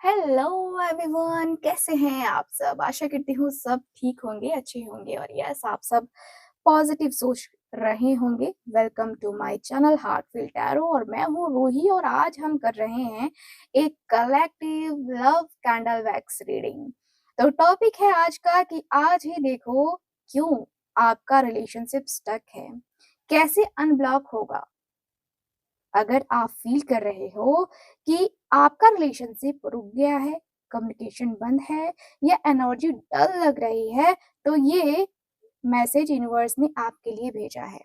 Hello everyone, कैसे हैं आप सब? आशा करती हूँ सब ठीक होंगे, अच्छे होंगे और यस आप सब पॉजिटिव सोच रहे होंगे। Welcome to my channel Heartfeel Tarot और मैं हूँ रूही और आज हम कर रहे हैं एक collective love candle wax reading. तो टॉपिक है आज का कि आज ही देखो क्यों आपका रिलेशनशिप स्टक है, कैसे अनब्लॉक होगा। अगर आप फील कर रहे हो कि आपका रिलेशनशिप रुक गया है, कम्युनिकेशन बंद है या एनर्जी डल लग रही है, तो ये मैसेज यूनिवर्स ने आपके लिए भेजा है।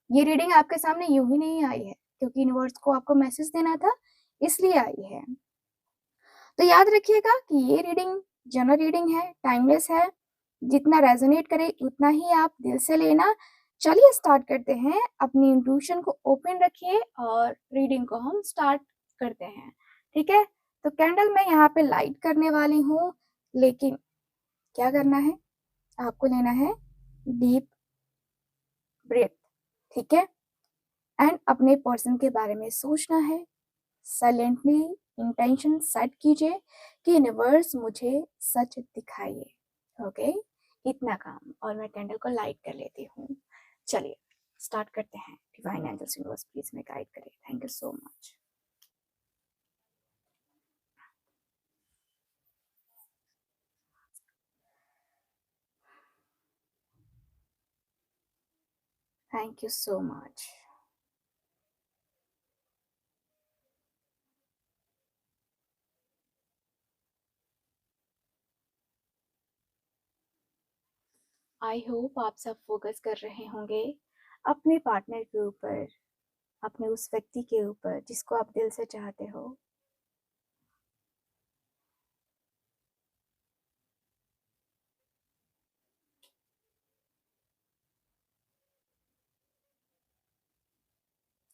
ये रीडिंग आपके सामने यूं ही नहीं आई है क्योंकि यूनिवर्स को आपको मैसेज देना था, इसलिए आई है। तो याद रखिएगा कि ये रीडिंग जनरल रीडिंग है, टाइमलेस है। जितना रेजोनेट करे उतना ही आप दिल से लेना। चलिए स्टार्ट करते हैं। अपनी इंट्यूशन को ओपन रखिए और रीडिंग को हम स्टार्ट करते हैं। ठीक है, तो कैंडल मैं यहाँ पे लाइट करने वाली हूँ, लेकिन क्या करना है, आपको लेना है डीप ब्रेथ। ठीक है, एंड अपने पर्सन के बारे में सोचना है। साइलेंटली इंटेंशन सेट कीजिए कि यूनिवर्स मुझे सच दिखाइए। ओके, इतना काम। और मैं कैंडल को लाइट कर लेती हूँ। चलिए स्टार्ट करते हैं। डिवाइन एंजल्स यूनिवर्स प्लीज में गाइड करें। Thank you so much. Thank you so much. I hope आप सब फोकस कर रहे होंगे अपने पार्टनर के ऊपर, अपने उस व्यक्ति के ऊपर जिसको आप दिल से चाहते हो।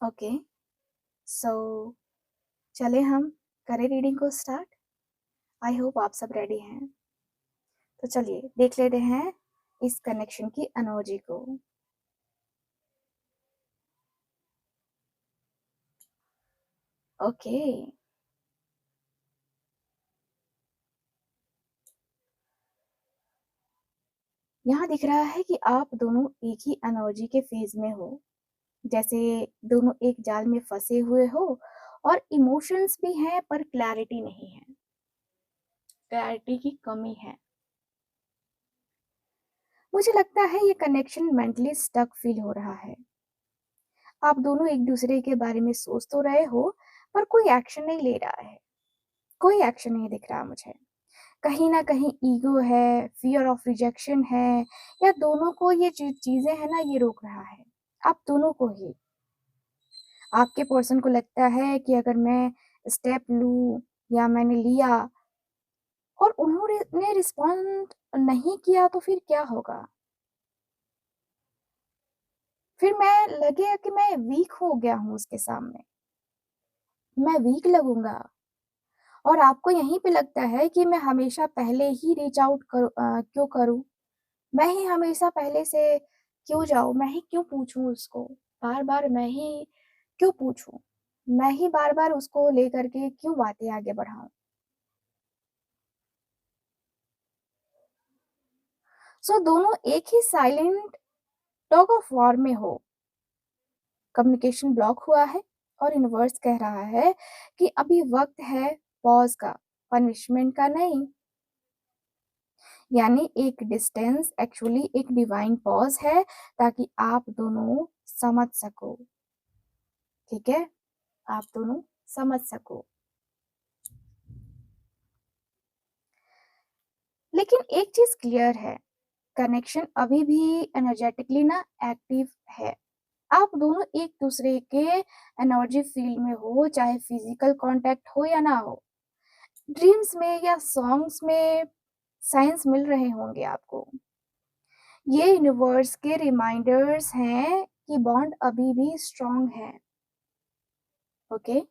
ओके, सो चले हम करें रीडिंग को स्टार्ट। आई होप आप सब रेडी हैं। तो चलिए देख लेते हैं इस कनेक्शन की एनर्जी को। ओके, यहाँ दिख रहा है कि आप दोनों एक ही एनर्जी के फेज में हो, जैसे दोनों एक जाल में फंसे हुए हो और इमोशंस भी हैं पर क्लैरिटी नहीं है, क्लैरिटी की कमी है। मुझे लगता है ये कनेक्शन मेंटली स्टक फील हो रहा है। आप दोनों एक दूसरे के बारे में सोच तो रहे हो पर कोई एक्शन नहीं ले रहा है, कोई एक्शन नहीं दिख रहा मुझे। कहीं ना कहीं ईगो है, फियर ऑफ रिजेक्शन है, या दोनों को ये चीजें है ना, ये रोक रहा है आप दोनों को ही। आपके पर्सन को लगता है कि अगर मैं स्टेप लूं या मैंने लिया और उन्होंने रिस्पॉन्ड नहीं किया तो फिर क्या होगा, फिर मैं लगे कि मैं वीक हो गया हूं उसके सामने, मैं वीक लगूंगा। और आपको यहीं पे लगता है कि मैं हमेशा पहले ही रीच आउट क्यों करूं, मैं ही हमेशा पहले से क्यों जाऊं, मैं ही क्यों पूछूं उसको, बार बार मैं ही क्यों पूछूं, मैं ही बार बार उसको लेकर के क्यों बातें आगे बढ़ाऊं। सो दोनों एक ही साइलेंट टग ऑफ वॉर में हो। कम्युनिकेशन ब्लॉक हुआ है और यूनिवर्स कह रहा है कि अभी वक्त है पॉज का, पनिशमेंट का नहीं। यानी एक डिस्टेंस एक्चुअली एक डिवाइन पॉज है ताकि आप दोनों समझ सको। ठीक है, आप दोनों समझ सको। लेकिन एक चीज क्लियर है, कनेक्शन अभी भी एनर्जेटिकली ना एक्टिव है। आप दोनों एक दूसरे के एनर्जी फील्ड में हो, चाहे फिजिकल कांटेक्ट हो या ना हो। ड्रीम्स में या सॉन्ग्स में साइंस मिल रहे होंगे आपको। ये यूनिवर्स के रिमाइंडर्स हैं कि बॉन्ड अभी भी स्ट्रांग है। ओके,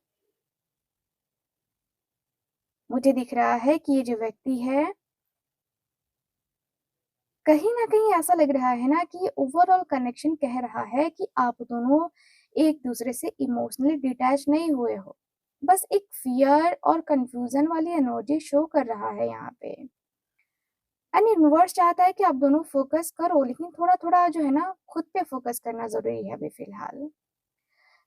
मुझे दिख रहा है कि ये जो व्यक्ति है, कहीं ना कहीं ऐसा लग रहा है ना कि ये ओवरऑल कनेक्शन कह रहा है कि आप दोनों एक दूसरे से इमोशनली डिटैच नहीं हुए हो। बस एक फियर और कंफ्यूजन वाली एनर्जी शो कर रहा है यहाँ पे। एंड यूनिवर्स चाहता है कि आप दोनों फोकस करो, लेकिन थोड़ा थोड़ा जो है ना खुद पे फोकस करना जरूरी है अभी फिलहाल,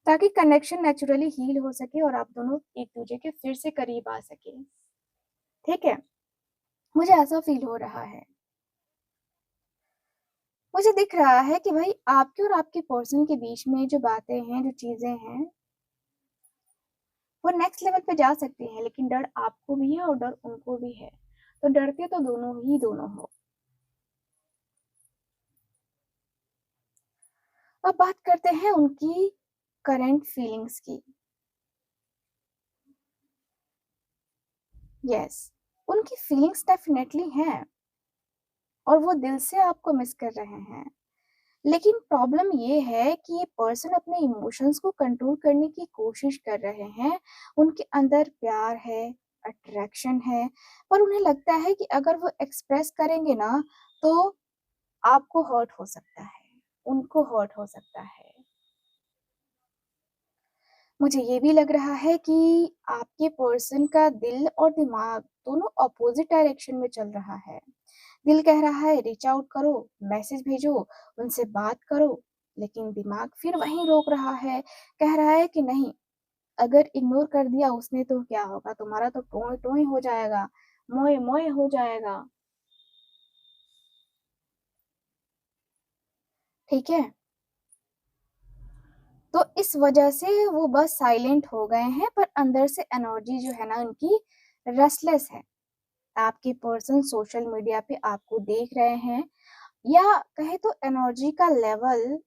ताकि कनेक्शन नेचुरली हील हो सके और आप दोनों एक दूसरे के फिर से करीब आ सके। ठीक है, मुझे ऐसा फील हो रहा है। मुझे दिख रहा है कि भाई आपके और आपके पर्सन के बीच में जो बातें हैं, जो चीजें हैं, वो नेक्स्ट लेवल पे जा सकती हैं, लेकिन डर आपको भी है और डर उनको भी है। तो डरते तो दोनों ही दोनों हो। अब बात करते हैं उनकी करंट फीलिंग्स की। यस, उनकी फीलिंग्स डेफिनेटली हैं और वो दिल से आपको मिस कर रहे हैं। लेकिन प्रॉब्लम ये है कि ये पर्सन अपने इमोशंस को कंट्रोल करने की कोशिश कर रहे हैं। उनके अंदर प्यार है, अट्रैक्शन है, पर उन्हें लगता है कि अगर वो एक्सप्रेस करेंगे ना तो आपको हर्ट हो सकता है, उनको हर्ट हो सकता है। मुझे ये भी लग रहा है कि आपके पर्सन का दिल और दिमाग दोनों अपोजिट डायरेक्शन में चल रहा है। दिल कह रहा है रीच आउट करो, मैसेज भेजो, उनसे बात करो, लेकिन दिमाग फिर वहीं रोक रहा है, कह रहा है कि नहीं, अगर इग्नोर कर दिया उसने तो क्या होगा, तुम्हारा तो टोए टोए हो जाएगा, मोए मोए हो जाएगा। ठीक है, तो इस वजह से वो बस साइलेंट हो गए हैं, पर अंदर से एनर्जी जो है ना उनकी रेस्टलेस है। आपके पर्सन सोशल मीडिया पे आपको देख रहे हैं, या कहे तो एनर्जी का लेवल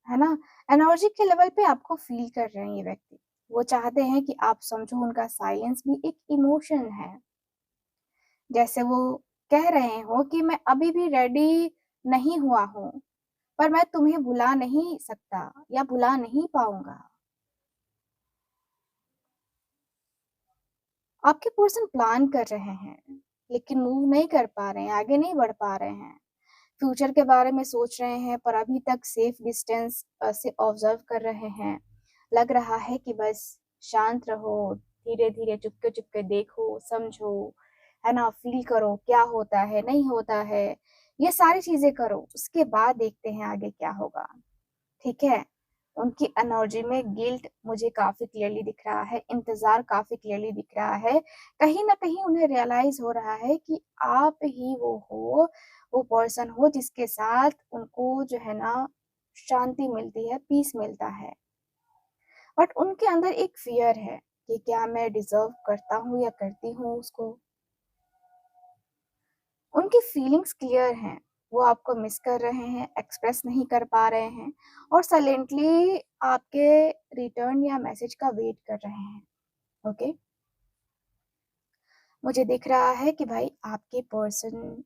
है ना, एनर्जी के लेवल पे आपको फील कर रहे हैं ये व्यक्ति। वो चाहते हैं कि आप समझो उनका साइलेंस भी एक इमोशन है। जैसे वो कह रहे हो कि मैं अभी भी रेडी नहीं हुआ हूँ, पर मैं तुम्हें भुला नहीं सकता या भुला नहीं पाऊंगा। आपके पर्सन प्लान कर रहे हैं, लेकिन मूव नहीं कर पा रहे हैं, आगे नहीं बढ़ पा रहे हैं। फ्यूचर के बारे में सोच रहे हैं, पर अभी तक सेफ डिस्टेंस से ऑब्जर्व कर रहे हैं। लग रहा है कि बस शांत रहो, धीरे धीरे चुपके चुपके देखो, समझो, है ना, फील करो क्या होता है नहीं होता है, ये सारी चीजें करो, उसके बाद देखते हैं आगे क्या होगा। ठीक है, उनकी एनर्जी में गिल्ट मुझे काफी क्लियरली दिख रहा है, इंतजार काफी क्लियरली दिख रहा है। कहीं ना कहीं उन्हें रियलाइज हो रहा है कि आप ही वो हो, वो पर्सन हो जिसके साथ उनको जो है ना शांति मिलती है, पीस मिलता है। बट उनके अंदर एक फियर है कि क्या मैं डिजर्व करता हूँ या करती हूँ उसको। उनकी फीलिंग्स क्लियर हैं, वो आपको मिस कर रहे हैं, एक्सप्रेस नहीं कर पा रहे हैं, और साइलेंटली आपके रिटर्न या मैसेज का वेट कर रहे हैं। ओके, मुझे दिख रहा है कि भाई आपके पर्सन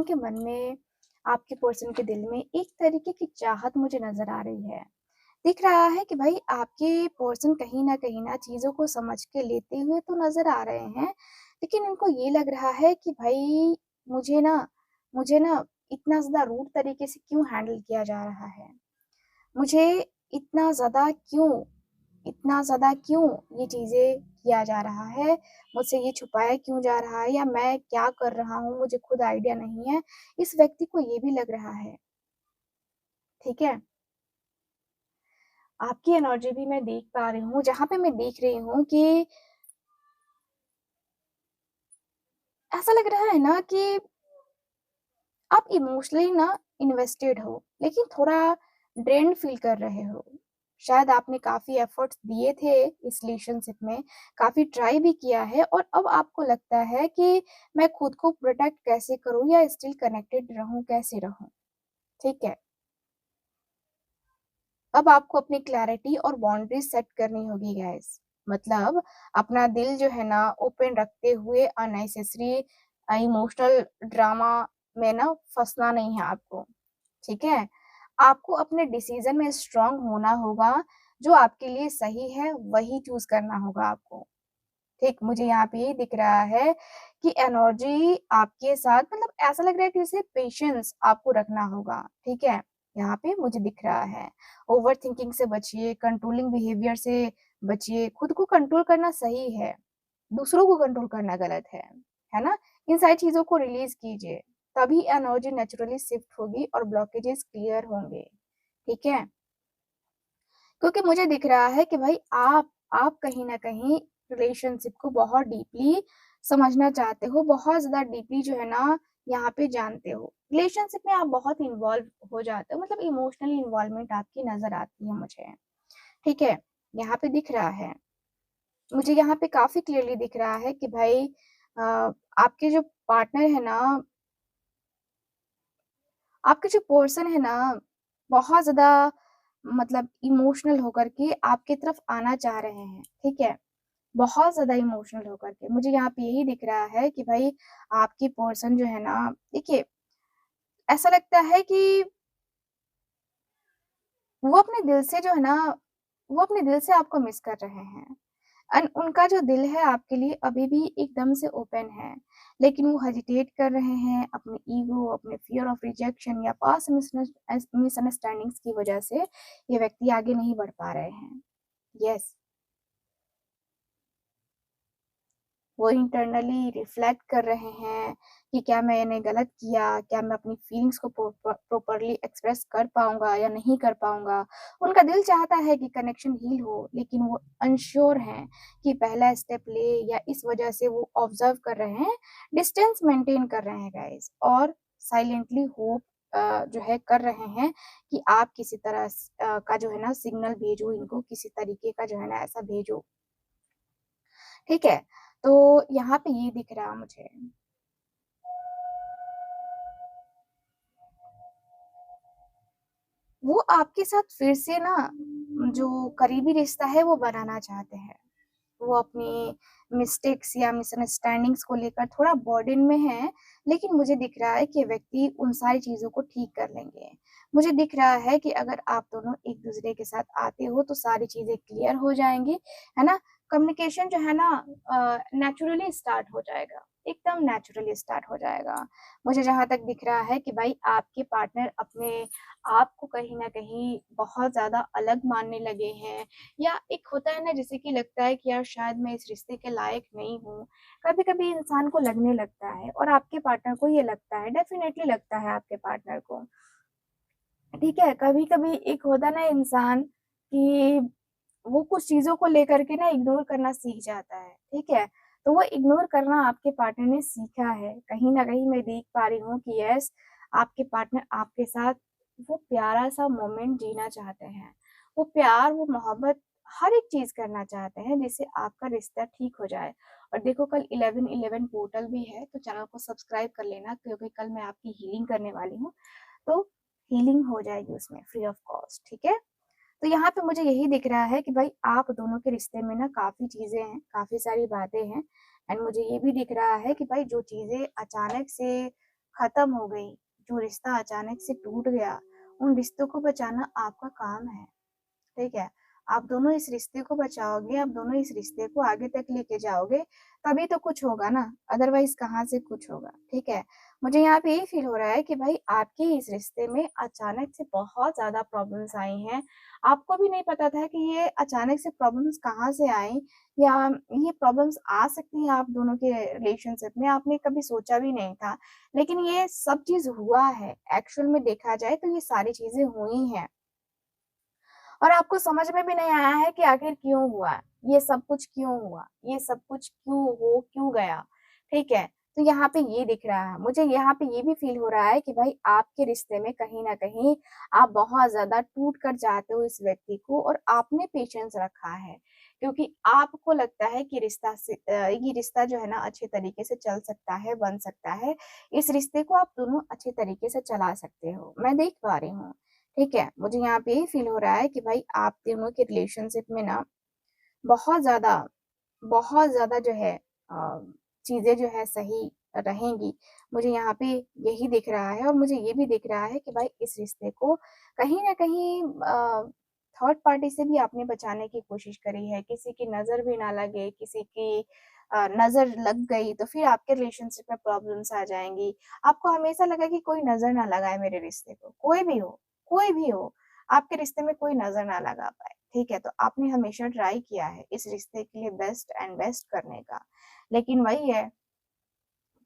के मन में, आपके पर्सन के दिल में एक तरीके की चाहत मुझे नजर आ रही है। दिख रहा है कि भाई आपके पर्सन कहीं ना चीजों को समझ के लेते हुए तो नजर आ रहे हैं, लेकिन इनको ये लग रहा है कि भाई मुझे ना मुझे ना इतना ज्यादा रूड तरीके से क्यों हैंडल किया जा रहा है, मुझे इतना ज्यादा क्यों इतना ज्यादा क्यों ये चीजें किया जा रहा है, मुझसे ये छुपाया क्यों जा रहा है, या मैं क्या कर रहा हूँ मुझे खुद आइडिया नहीं है। इस व्यक्ति को ये भी लग रहा है। ठीक है, आपकी एनर्जी भी मैं देख पा रही हूँ, जहां पे मैं देख रही हूँ कि ऐसा लग रहा है ना कि आप इमोशनली ना इन्वेस्टेड हो, लेकिन थोड़ा ड्रेन फील कर रहे हो। शायद आपने काफी एफर्ट्स दिए थे इस रिलेशनशिप में, काफी ट्राई भी किया है, और अब आपको लगता है कि मैं खुद को प्रोटेक्ट कैसे करूं या स्टिल कनेक्टेड रहूं, कैसे रहूं। ठीक है, अब आपको अपनी क्लैरिटी और बाउंड्रीज सेट करनी होगी गाइस। मतलब अपना दिल जो है ना ओपन रखते हुए अननेसेसरी इमोशनल ड्रामा में ना फंसना नहीं है आपको। ठीक है, आपको अपने डिसीजन में स्ट्रांग होना होगा, जो आपके लिए सही है वही चूज करना होगा आपको। ठीक, मुझे यहाँ पे यही दिख रहा है कि एनर्जी आपके साथ, मतलब ऐसा लग रहा है कि जैसे पेशेंस आपको रखना होगा। ठीक है, यहाँ पे मुझे दिख रहा है ओवर थिंकिंग से बचिए, कंट्रोलिंग बिहेवियर से बचिए। खुद को कंट्रोल करना सही है, दूसरों को कंट्रोल करना गलत है ना? इन सारी चीज़ों को रिलीज़ कीजिए, तभी एनर्जी नेचुरली शिफ्ट होगी और ब्लॉकेजेस क्लियर होंगे, ठीक है? क्योंकि मुझे दिख रहा है कि भाई आप कहीं न कहीं रिलेशनशिप को बहुत डीपली समझना चाहते हो, बहुत ज़्यादा डीपली जो है ना यहाँ पे जानते हो। रिलेशनशिप में आप बहुत इन्वॉल्व हो जाते हो, मतलब इमोशनली इन्वॉल्वमेंट आपकी नज़र आती है मुझे, ठीक है? यहाँ पे दिख रहा है। मुझे यहाँ पे काफ़ी क्लियरली दिख रहा है कि भाई अ, आपके जो पार्टनर है ना, आपके जो पर्सन है ना, बहुत ज़्यादा मतलब इमोशनल होकर के आपकी तरफ आना चाह रहे हैं, ठीक है? बहुत ज़्यादा इमोशनल होकर के। मुझे यहाँ पे यही दिख रहा है कि भाई आपकी पर्सन जो है ना, देखिए ऐसा लगता है कि वो अपने दिल से जो है ना, वो अपने दिल से आपको मिस कर रहे हैं। एंड उनका जो दिल है आपके लिए अभी भी एकदम से ओपन है, लेकिन वो हेजिटेट कर रहे हैं अपने ईगो, अपने फ़ियर ऑफ रिजेक्शन या पास्ट मिसअंडरस्टैंडिंग्स की वजह से ये व्यक्ति आगे नहीं बढ़ पा रहे हैं। येस, वो इंटरनली रिफ्लेक्ट कर रहे हैं कि क्या मैंने गलत किया? क्या मैं अपनी फीलिंग्स को प्रॉपर्ली एक्सप्रेस कर पाऊँगा या नहीं कर पाऊँगा? उनका दिल चाहता है कि कनेक्शन हील हो, लेकिन वो अनश्योर हैं कि पहला स्टेप ले, या इस वजह से वो ऑब्ज़र्व कर रहे हैं, डिस्टेंस मेंटेन कर रहे हैं गाइज़, और साइलेंटली होप जो है कर रहे हैं कि आप किसी तरह का जो है ना सिग्नल भेजो इनको, किसी तरीके का जो है ना ऐसा भेजो, ठीक है? तो यहाँ पे ये दिख रहा मुझे। वो आपके साथ फिर से ना जो करीबी रिश्ता है वो बनाना चाहते हैं। वो अपनी मिस्टेक्स या मिसअंडरस्टैंडिंग्स को लेकर थोड़ा बर्डन में है, लेकिन मुझे दिख रहा है कि व्यक्ति उन सारी चीज़ों को ठीक कर लेंगे। मुझे दिख रहा है कि अगर आप दोनों एक-दूसरे के साथ आते हो तो सारी चीज़ें क्लियर हो जाएँगी, है ना? कम्युनिकेशन जो है ना नेचुरली स्टार्ट हो जाएगा, एकदम नेचुरली स्टार्ट हो जाएगा। मुझे जहाँ तक दिख रहा है कि भाई आपके पार्टनर अपने आप को कहीं न कहीं बहुत ज़्यादा अलग मानने लगे हैं, या एक होता है ना जैसे कि लगता है कि यार शायद मैं इस रिश्ते के लायक नहीं हूँ। कभी-कभी इंसान को लगने लगता है और आपके पार्टनर को ये लगता है, डेफ़िनेटली लगता है आपके पार्टनर को। ठीक है? कभी-कभी एक होता है ना इंसान कि वो कुछ चीज़ों को लेकर के ना इग्नोर करना सीख जाता है, ठीक है? तो वो इग्नोर करना आपके पार्टनर ने सीखा है। कहीं न कहीं मैं देख पा रही हूँ कि यस, आपके पार्टनर आपके साथ वो प्यारा-सा मोमेंट जीना चाहते हैं। वो प्यार, वो मोहब्बत, हर एक चीज़ करना चाहते हैं जिससे आपका रिश्ता ठीक हो जाए। और देखो कल 11/11 पोर्टल भी है, तो चैनल को सब्सक्राइब कर लेना, क्योंकि कल मैं आपकी हीलिंग करने वाली हूँ। तो हीलिंग हो जाएगी उसमें फ्री ऑफ कॉस्ट, ठीक है? तो यहाँ पे मुझे यही दिख रहा है कि भाई आप दोनों के रिश्ते में ना काफ़ी चीज़ें हैं, काफ़ी सारी बातें हैं, एंड मुझे ये भी दिख रहा है कि भाई जो चीज़ें अचानक से ख़त्म हो गई, जो रिश्ता अचानक से टूट गया, उन रिश्तों को बचाना आपका काम है। ठीक है? आप दोनों इस रिश्ते को बचाओगे, आप दोनों इस रिश्ते को आगे तक लेके जाओगे, तभी तो कुछ होगा ना, अदरवाइज़ कहाँ से कुछ होगा, ठीक है? मुझे यहाँ पे यही फ़ील हो रहा है कि भाई आपके इस रिश्ते में अचानक से बहुत ज़्यादा प्रॉब्लम्स आई हैं। आपको भी नहीं पता था कि ये अचानक से प्रॉब्लम्स कहाँ से आई, या ये प्रॉब्लम्स आ सकती हैं आप दोनों के रिलेशनशिप में, आपने कभी सोचा भी नहीं था। लेकिन ये सब चीज़ हुआ है, एक्चुअल में देखा जाए तो ये सारी चीज़ें हुई हैं। और आपको समझ में भी नहीं आया है कि आखिर क्यों हुआ? ये सब कुछ क्यों हुआ? ये सब कुछ क्यों गया? ठीक है? तो यहाँ पे ये दिख रहा है। मुझे यहाँ पे ये भी फ़ील हो रहा है कि भाई आपके रिश्ते में कहीं न कहीं आप बहुत ज़्यादा टूट कर जाते हो इस व्यक्ति को, और आपने पेशेंस रखा है। क्योंकि आपको लगता है कि ये रिश्ता जो है ना अच्छे तरीके से चल सकता है, बन सकता है। इस रिश्ते को आप दोनों अच्छे तरीके से चला सकते हो। मैं देख पा रही हूँ। ठीक है? मुझे यहाँ पे यही फ़ील हो रहा है कि भाई आप दोनों के रिलेशनशिप में ना बहुत ज़्यादा बहुत ज़्यादा जो है चीज़ें जो है सही रहेंगी। मुझे यहाँ पे यही दिख रहा है, और मुझे ये भी दिख रहा है कि भाई इस रिश्ते को कहीं न कहीं थर्ड पार्टी से भी आपने बचाने की कोशिश करी है। किसी की नज़र भी ना लगे, किसी की नज़र लग गई तो फिर आपके रिलेशनशिप में प्रॉब्लम्स आ जाएँगी। आपको हमेशा लगा कि कोई नज़र ना लगाए मेरे रिश्ते को, कोई भी हो, आपके रिश्ते में कोई नज़र ना लगा पाए। ठीक है? तो आपने हमेशा ट्राई किया है इस रिश्ते के लिए बेस्ट एंड बेस्ट करने का। लेकिन वही है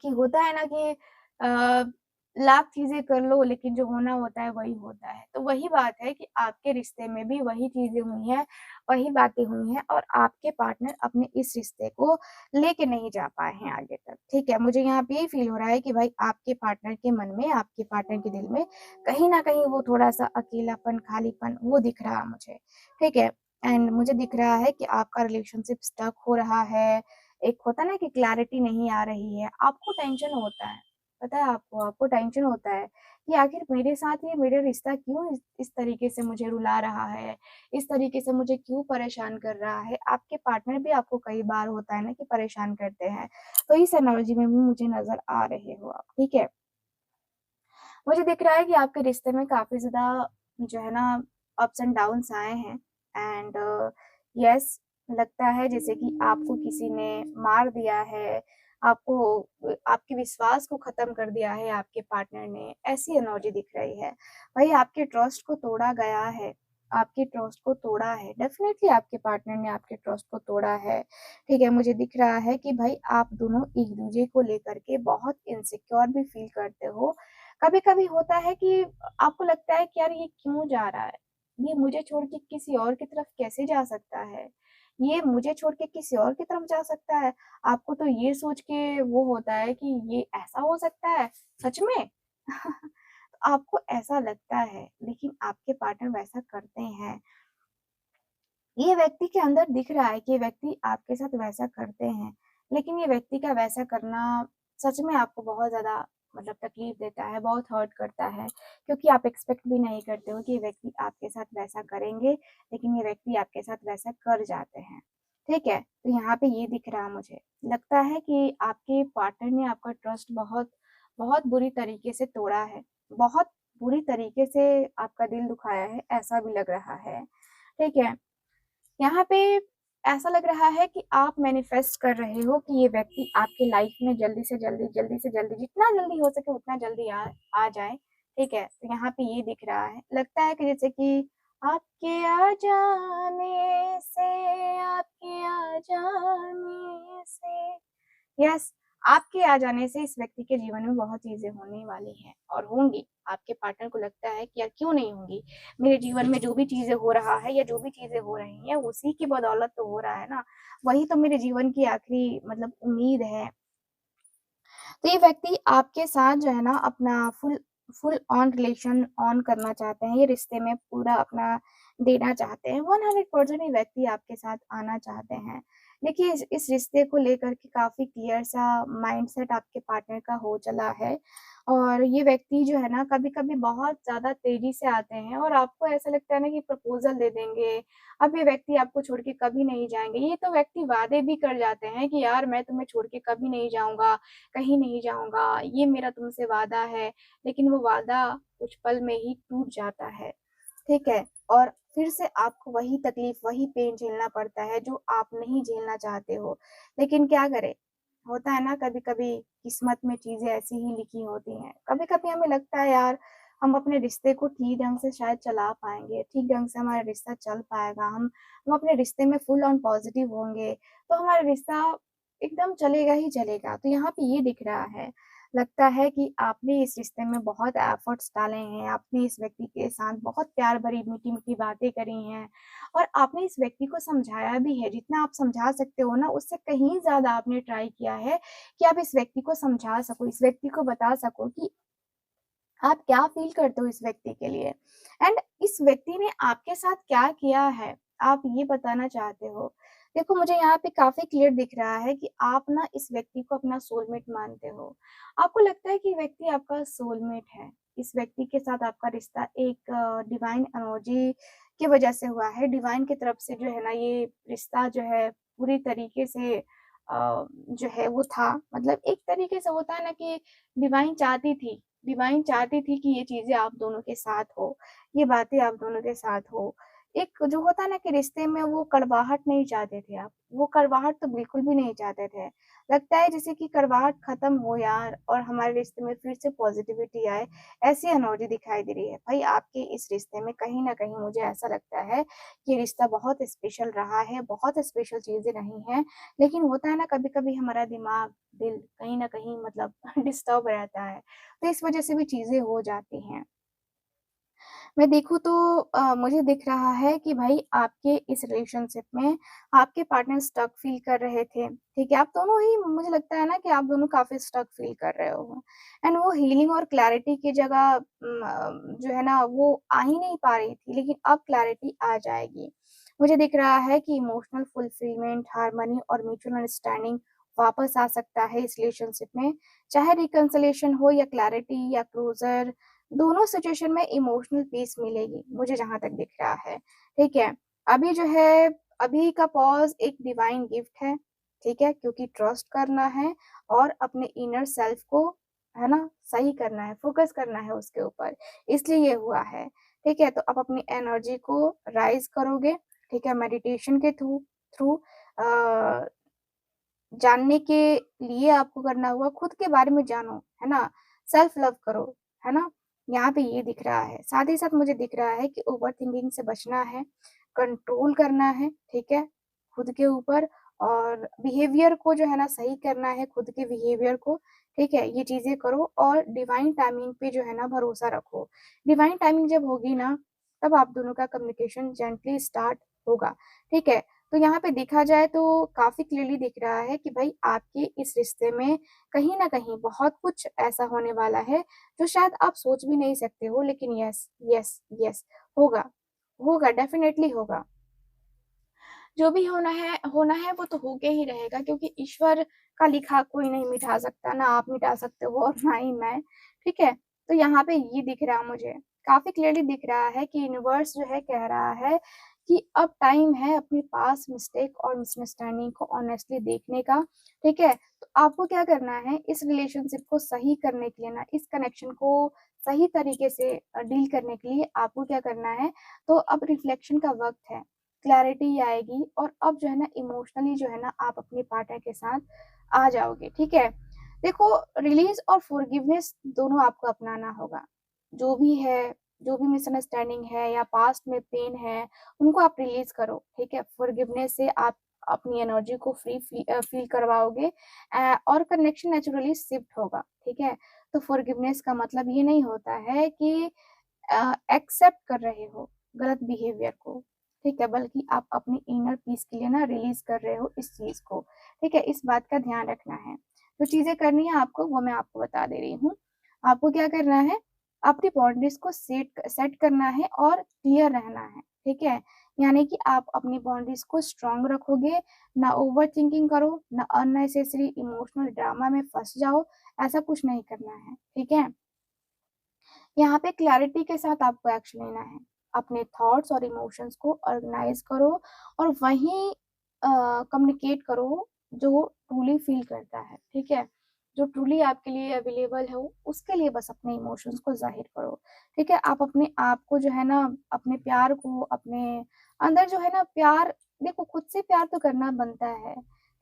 कि होता है ना कि लाख चीज़ें कर लो लेकिन जो होना होता है वही होता है। तो वही बात है कि आपके रिश्ते में भी वही चीज़ें हुई हैं, वही बातें हुई हैं और आपके पार्टनर अपने इस रिश्ते को लेके नहीं जा पाए हैं आगे तक, ठीक है? मुझे यहाँ पे यही फ़ील हो रहा है कि भाई आपके पार्टनर के मन में, आपके पार्टनर के दिल में कहीं न कहीं वो थोड़ा-सा अकेलापन, खालीपन वो दिख रहा मुझे, ठीक है? एंड मुझे दिख रहा है कि आपका रिलेशनशिप स्टक हो रहा है, एक होता है ना कि क्लैरिटी नहीं आ रही है, आपको टेंशन होता है, पता है आपको? आपको टेंशन होता है कि आखिर मेरे साथ ये मेरा रिश्ता क्यों इस तरीके से मुझे रुला रहा है, इस तरीके से मुझे क्यों परेशान कर रहा है? आपके पार्टनर भी आपको कई बार होता है ना कि परेशान करते हैं, तो इस एनर्जी में भी मुझे नज़र आ रहे हो आप, ठीक है? मुझे दिख रहा है कि आपके रिश्ते में काफ़ी ज़्यादा जो है ना अप्स एंड डाउन्स आए हैं एंड यस लगता है जैसे कि आपको किसी ने मार दिया है, आपको आपके विश्वास को ख़त्म कर दिया है आपके पार्टनर ने, ऐसी एनर्जी दिख रही है। भाई आपके ट्रस्ट को तोड़ा गया है, आपके ट्रस्ट को तोड़ा है, डेफ़िनेटली आपके पार्टनर ने आपके ट्रस्ट को तोड़ा है, ठीक है? मुझे दिख रहा है कि भाई आप दोनों एक-दूसरे को लेकर के बहुत इनसिक्योर भी फ़ील करते हो कभी-कभी होता है कि आपको लगता है कि यार ये क्यों जा रहा है? ये मुझे छोड़ के किसी और की तरफ कैसे जा सकता है? ये मुझे छोड़ के किसी और की तरफ जा सकता है? आपको तो ये सोच के वो होता है कि ये ऐसा हो सकता है? सच में? तो आपको ऐसा लगता है, लेकिन आपके पार्टनर वैसा करते हैं। ये व्यक्ति के अंदर दिख रहा है कि ये व्यक्ति आपके साथ वैसा करते हैं, लेकिन ये व्यक्ति का वैसा करना सच में आपको बहुत ज़्यादा मतलब तकलीफ़ देता है, बहुत हर्ट करता है, क्योंकि आप एक्सपेक्ट भी नहीं करते हो कि ये व्यक्ति आपके साथ वैसा करेंगे, लेकिन ये व्यक्ति आपके साथ वैसा कर जाते हैं, ठीक है? तो यहाँ पे ये दिख रहा मुझे, लगता है कि आपके पार्टनर ने आपका ट्रस्ट बहुत बहुत बुरी तरीके से तोड़ा है, बहुत बुरी तरीके से आपका दिल दुखाया है, ऐसा भी लग रहा है, ठीक है? यहाँ पे ऐसा लग रहा है कि आप मैनिफेस्ट कर रहे हो कि ये व्यक्ति आपके लाइफ में जल्दी से जल्दी जितना जल्दी हो सके उतना जल्दी आ जाए, ठीक है? तो यहाँ पे ये दिख रहा है, लगता है कि जैसे कि आपके आ जाने से आपके आ जाने से यस, आपके आ जाने से इस व्यक्ति के जीवन में बहुत चीज़ें होने वाली हैं और होंगी। आपके पार्टनर को लगता है कि यार क्यों नहीं होंगी? मेरे जीवन में जो भी चीज़ें हो रहा है या जो भी चीज़ें हो रही हैं, उसी की बदौलत तो हो रहा है ना। वही तो मेरे जीवन की आखिरी मतलब उम्मीद है। तो ये व्यक्ति आपके साथ जो है ना अपना full full on relation on करना चाहते हैं, ये रिश्ते में पूरा अपना देना चाहते हैं, 100% ये व्यक्ति आपके साथ आना चाहते हैं। देखिए इस रिश्ते को लेकर के काफ़ी क्लियर सा माइंडसेट आपके पार्टनर का हो चला है और ये व्यक्ति जो है ना कभी-कभी बहुत ज़्यादा तेज़ी से आते हैं और आपको ऐसा लगता है ना कि प्रपोज़ल दे देंगे, अब ये व्यक्ति आपको छोड़ के कभी नहीं जाएँगे। ये तो व्यक्ति वादे भी कर जाते हैं कि यार मैं तुम्हें छोड़ के कभी नहीं जाऊँगा, कहीं नहीं जाऊँगा, ये मेरा तुमसे वादा है, लेकिन वो वादा कुछ पल में ही टूट जाता है, ठीक है? और फिर से आपको वही तकलीफ़, वही पेन झेलना पड़ता है जो आप नहीं झेलना चाहते हो। लेकिन क्या करें, होता है ना कभी-कभी किस्मत में चीज़ें ऐसी ही लिखी होती हैं। कभी-कभी हमें लगता है यार, हम अपने रिश्ते को ठीक ढंग से शायद चला पाएँगे, ठीक ढंग से हमारा रिश्ता चल पाएगा, हम अपने रिश्ते में फुल ऑन पॉज़िटिव होंगे, तो हमारा रिश्ता एकदम चलेगा ही चलेगा। तो यहाँ पे ये दिख रहा है, लगता है कि आपने इस रिश्ते में बहुत एफ़र्ट्स डाले हैं, आपने इस व्यक्ति के साथ बहुत प्यार भरी मीठी-मीठी बातें करी हैं और आपने इस व्यक्ति को समझाया भी है, जितना आप समझा सकते हो ना, उससे कहीं ज़्यादा आपने ट्राई किया है कि आप इस व्यक्ति को समझा सको, इस व्यक्ति को बता सको कि आप क्या फ़ील करते हो इस व्यक्ति के लिए एंड इस व्यक्ति ने आपके साथ क्या किया है, आप ये बताना चाहते हो। देखो मुझे यहाँ पे काफ़ी क्लियर दिख रहा है कि आप ना इस व्यक्ति को अपना सोलमेट मानते हो। आपको लगता है कि व्यक्ति आपका सोलमेट है। इस व्यक्ति के साथ आपका रिश्ता एक डिवाइन एनर्जी की वज़ह से हुआ है। डिवाइन की तरफ से जो है ना ये रिश्ता जो है पूरी तरीके से जो है वो था। मतलब एक तरीके से होता है ना कि डिवाइन चाहती थी कि ये चीज़ें आप दोनों के साथ हो, ये बातें आप दोनों के साथ हो। एक जो होता है ना कि रिश्ते में वो कड़वाहट नहीं चाहते थे आप, वो कड़वाहट तो बिल्कुल भी नहीं चाहते थे। लगता है जैसे कि करवाट खत्म हो यार और हमारे रिश्ते में फिर से पॉजिटिविटी आए, ऐसी एनर्जी दिखाई दे रही है। भाई आपके इस रिश्ते में कहीं न कहीं मुझे ऐसा लगता है कि रिश्ता बहुत स्पेशल रहा है, बहुत स्पेशल चीज़ें रही हैं। लेकिन होता है ना कभी-कभी हमारा दिमाग, दिल कहीं न कहीं मतलब डिस्टर्ब रहता है, तो इस वज़ह से भी चीज़ें हो जाती हैं। मैं देखूँ तो मुझे दिख रहा है कि भाई आपके इस रिलेशनशिप में आपके पार्टनर स्टक फ़ील कर रहे थे, ठीक है? आप दोनों ही मुझे लगता है ना कि आप दोनों काफ़ी स्टक फ़ील कर रहे हो एंड वो हीलिंग और क्लैरिटी की जगह जो है ना वो आ ही नहीं पा रही थी, लेकिन अब क्लैरिटी आ जाएगी। मुझे दिख रहा है कि इमोशनल फुलफिलमेंट, हार्मनी और म्यूचुअल अंडरस्टैंडिंग वापस आ सकता है इस रिलेशनशिप में, चाहे रिकन्सिलिएशन हो या क्लैरिटी या क्लोज़र, दोनों सिचुएशन में इमोशनल पीस मिलेगी, मुझे जहाँ तक दिख रहा है, ठीक है? अभी जो है, अभी का पॉज़ एक डिवाइन गिफ्ट है, ठीक है? क्योंकि ट्रस्ट करना है और अपने इनर सेल्फ को, है ना, सही करना है, फ़ोकस करना है उसके ऊपर, इसलिए ये हुआ है, ठीक है? तो आप अपनी एनर्जी को राइज़ करोगे, ठीक है? मेडिटेशन के थ्रू थ्रू अ, जानने के लिए आपको करना होगा, खुद के बारे में जानो, है ना? सेल्फ लव करो, है ना? यहाँ पे ये दिख रहा है। साथ ही साथ मुझे दिख रहा है कि ओवरथिंकिंग से बचना है, कंट्रोल करना है, ठीक है? खुद के ऊपर और बिहेवियर को जो है ना सही करना है, खुद के बिहेवियर को, ठीक है? ये चीज़ें करो और डिवाइन टाइमिंग पे जो है ना भरोसा रखो। डिवाइन टाइमिंग जब होगी ना, तब आप दोनों का कम्युनिकेशन जेंटली स्टार्ट होगा, ठीक है? तो यहाँ पे देखा जाए तो काफ़ी क्लियरली दिख रहा है कि भई आपके इस रिश्ते में कहीं न कहीं बहुत कुछ ऐसा होने वाला है, जो शायद आप सोच भी नहीं सकते हो, लेकिन येस, येस, येस होगा, होगा, डेफ़िनेटली होगा। जो भी होना है वो तो होके ही रहेगा क्योंकि ईश्वर का लिखा कोई नहीं मिटा सकता, ना आप मिटा सकते हो और ना ही मैं, ठीक है? तो यहाँ पे ये दिख रहा मुझे, काफ़ी क्लियरली दिख रहा है कि यूनिवर्स जो है कह रहा है कि अब टाइम है अपनी पास्ट मिस्टेक और मिसअंडरस्टैंडिंग को ऑनेस्टली देखने का, ठीक है? तो आपको क्या करना है इस रिलेशनशिप को सही करने के लिए ना, इस कनेक्शन को सही तरीके से डील करने के लिए आपको क्या करना है, तो अब रिफ्लेक्शन का वक़्त है। क्लैरिटी आएगी और अब जो है ना इमोशनली जो है ना आप अपने पार्टनर के साथ आ जाओगे, ठीक है? देखो रिलीज़ और फ़ॉरगिवनेस दोनों आपको अपनाना होगा। जो भी है, जो भी मिसअंडरस्टैंडिंग है या पास्ट में पेन है, उनको आप रिलीज़ करो, ठीक है? फ़ॉरगिवनेस से आप अपनी एनर्जी को फ़ील करवाओगे और कनेक्शन नेचुरली शिफ्ट होगा, ठीक है? तो फ़ॉरगिवनेस का मतलब ये नहीं होता है कि एक्सेप्ट कर रहे हो गलत बिहेवियर को, ठीक है? बल्कि आप अपनी इनर पीस के लिए ना रिलीज़ कर रहे हो इस चीज़ को, ठीक है? इस बात का ध्यान रखना है। जो चीज़ें करनी है आपको वो मैं आपको बता दे रही हूँ। आपको क्या करना है, अपनी बाउंड्रीज़ को सेट करना है और क्लियर रहना है, ठीक है? यानी कि आप अपनी बाउंड्रीज़ को स्ट्रॉन्ग रखोगे, ना ओवरथिंकिंग करो, ना अननेसेसरी इमोशनल ड्रामा में फँस जाओ, ऐसा कुछ नहीं करना है, ठीक है? यहाँ पे क्लैरिटी के साथ आपको एक्शन लेना है। अपने थॉट्स और इमोशंस को ऑर्गेनाइज़ करो और वहीं कम्युनिकेट करो जो ट्रूली फ़ील करता है, ठीक है? जो ट्रूली आपके लिए अवेलेबल है उसके लिए बस अपने इमोशंस को ज़ाहिर करो, ठीक है? आप अपने आप को जो है ना अपने प्यार को अपने अंदर जो है ना प्यार देखो खुद से प्यार तो करना बनता है,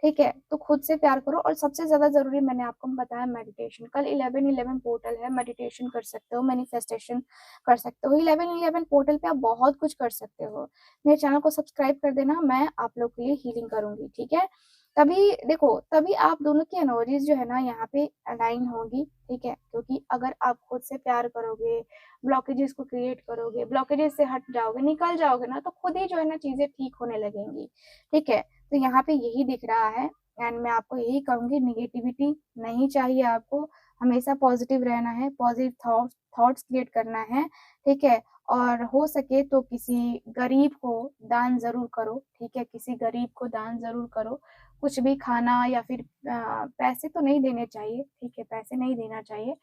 ठीक है? तो खुद से प्यार करो और सबसे ज़्यादा ज़रूरी मैंने आपको बताया मेडिटेशन। कल 11-11 पोर्टल है, मेडिटेशन कर सकते हो, मैनिफेस्टेशन कर सकते हो। 11-11 पोर्टल पे आप बहुत कुछ कर सकते हो। मेरे चैनल को सब्सक्राइब कर देना, मैं आप लोग के लिए हीलिंग करूँगी, ठीक है? तभी देखो, तभी आप दोनों की एनर्जीज़ जो है ना यहाँ पे अलाइन होगी, ठीक है? क्योंकि अगर आप खुद से प्यार करोगे, ब्लॉकेजेज़ को क्रिएट करोगे, ब्लॉकेजेज़ से हट जाओगे, निकल जाओगे ना, तो खुद ही जो है ना चीज़ें ठीक होने लगेंगी, ठीक है? तो यहाँ पे यही दिख रहा है एंड मैं आपको यही कहूँगी नेगेटिविटी नहीं चाहिए आपको, हमेशा पॉज़िटिव रहना है, पॉज़िटिव थॉट्स क्रिएट करना है, ठीक है? और हो सके तो किसी गरीब को दान ज़रूर करो, ठीक है? किसी गरीब को दान ज़रूर करो, कुछ भी खाना या फिर पैसे तो नहीं देने चाहिए, ठीक है? पैसे नहीं देना चाहिए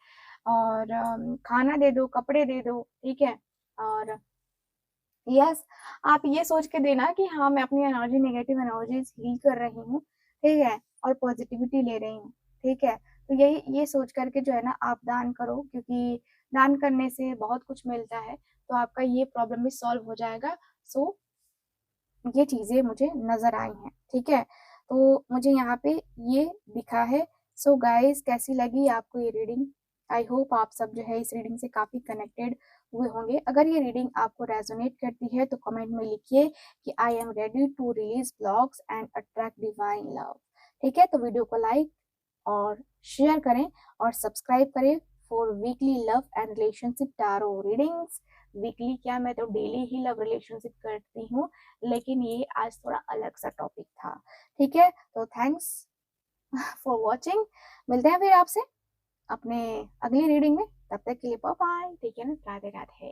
और खाना दे दो, कपड़े दे दो, ठीक है? और यस, आप ये सोच के देना कि हाँ, मैं अपनी एनर्जी नेगेटिव एनर्जीज़ हील कर रही हूँ, ठीक है? और पॉज़िटिविटी ले रही हूँ, ठीक है? तो यही ये सोच कर के जो है ना आप दान करो क्योंकि दान करने से बहुत कुछ मिलता है, तो आपका ये प्रॉब्लम भी सॉल्व हो जाएगा। सो ये चीज़ें मुझे नज़र आई हैं, ठीक है? तो मुझे यहाँ पे ये दिखा है। सो गाइस, कैसी लगी आपको ये रीडिंग? आई होप आप सब जो है इस रीडिंग से काफ़ी कनेक्टेड हुए होंगे। अगर ये रीडिंग आपको रेजोनेट करती है तो कमेंट में लिखिए कि I am ready to release blocks and attract divine love. ठीक है, तो वीडियो को लाइक और शेयर करें और सब्सक्राइब करें for weekly love and relationship tarot readings. Weekly क्या, मैं तो डेली ही लव रिलेशनशिप करती हूँ, लेकिन ये आज थोड़ा अलग सा टॉपिक था। ठीक है, तो थैंक्स फॉर वॉचिंग। मिलते हैं फिर आपसे अपने अगली रीडिंग में। तब तक के लिए bye bye, take care, Radhe Radhe.